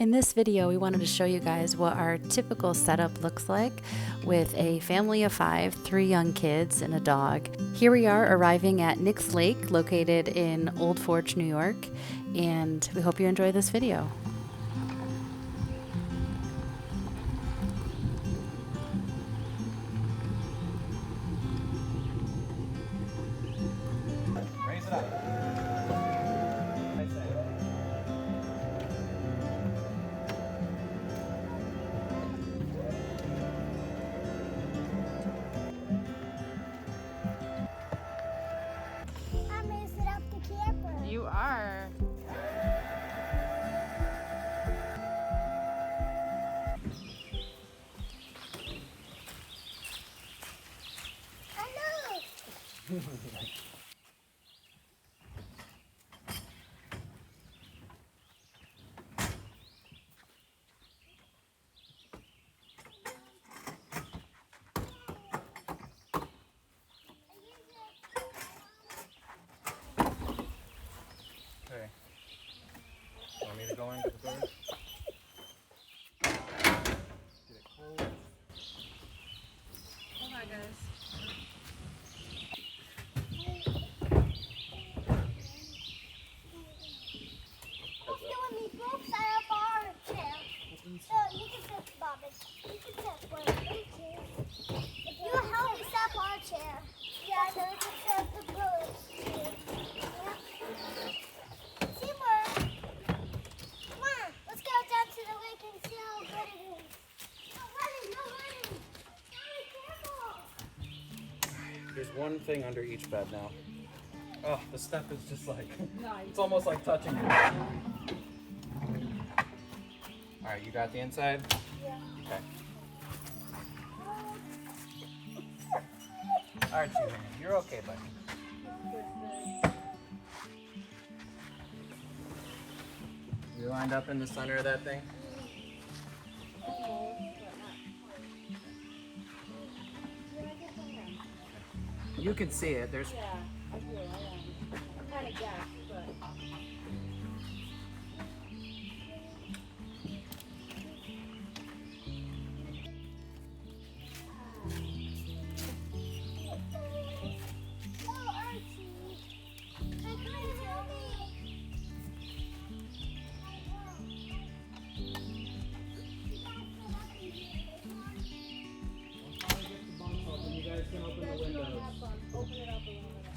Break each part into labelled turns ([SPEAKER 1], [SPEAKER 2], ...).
[SPEAKER 1] In this video, we wanted to show you guys what our typical setup looks like with a family of 5, 3 young kids, and a dog. Here we are arriving at Nick's Lake, located in Old Forge, New York, and we hope you enjoy this video.
[SPEAKER 2] Raise it up.
[SPEAKER 3] I'm raising up the camper.
[SPEAKER 1] You are.
[SPEAKER 3] I know.
[SPEAKER 2] Okay. Want me to go into the door? Get it closed.
[SPEAKER 1] Hold on, guys.
[SPEAKER 3] Okay, when we both set up our chair. So you can sit, Bobby. You can sit. Wait, chair. You help me set up our chair. Yeah, so we can set up the brothers. Teamwork. Come on, let's go down to the lake and see how good it is. No running, no running. Sorry, careful.
[SPEAKER 2] There's one thing under each bed now. Oh, the step is just like, it's almost like touching it. Alright, you got the inside?
[SPEAKER 3] Yeah.
[SPEAKER 2] Okay. Alright, you're okay, buddy. You lined up in the center of that thing? You can see it. There's
[SPEAKER 4] I do, I am. I'm kind of gassed, but.
[SPEAKER 3] Oh, Archie. Hey, come and help me.
[SPEAKER 2] You guys can open the windows.
[SPEAKER 4] Open it up a little bit.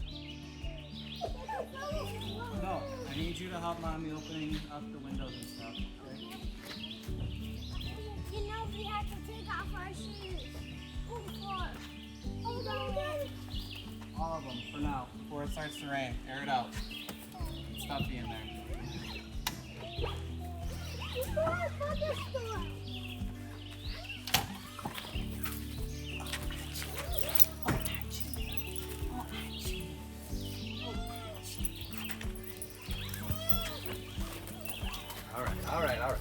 [SPEAKER 2] No, I need you to help mommy opening up the windows and stuff. Okay?
[SPEAKER 3] You know we have to take off our shoes. Before. Oh, no.
[SPEAKER 2] All of them for now, before it starts to rain. Air it out. Stop being there.
[SPEAKER 3] Before I found the store.
[SPEAKER 2] All right.
[SPEAKER 4] Okay.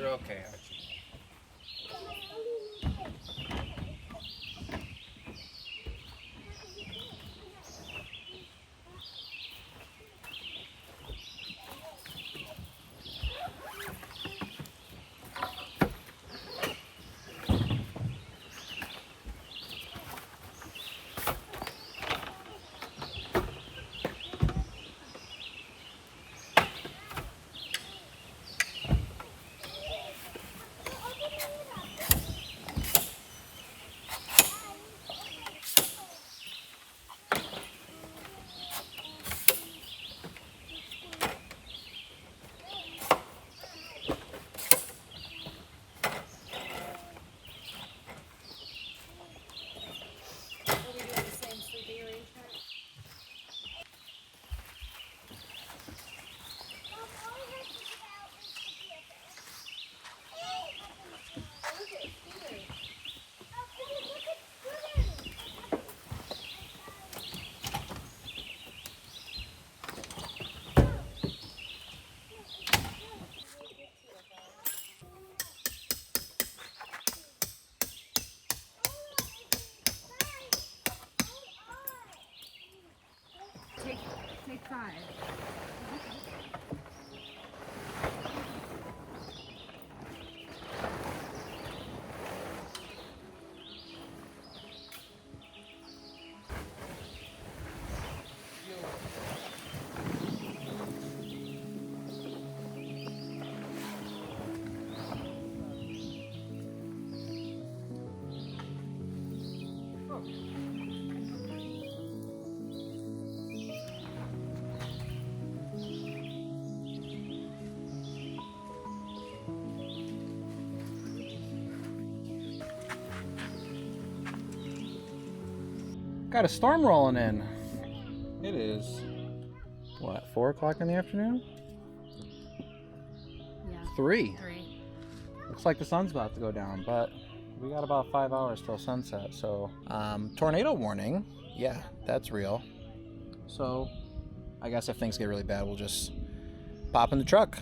[SPEAKER 2] okay, Archie.
[SPEAKER 4] Are we doing the same sleeping arrangement? Look at Scooter. Take 5.
[SPEAKER 2] Got a storm rolling in. It is, what, 4 o'clock in the afternoon?
[SPEAKER 1] Yeah.
[SPEAKER 2] 3.
[SPEAKER 1] 3.
[SPEAKER 2] Looks like the sun's about to go down, but we got about 5 hours till sunset. So, tornado warning. Yeah, that's real. So, I guess if things get really bad, we'll just pop in the truck.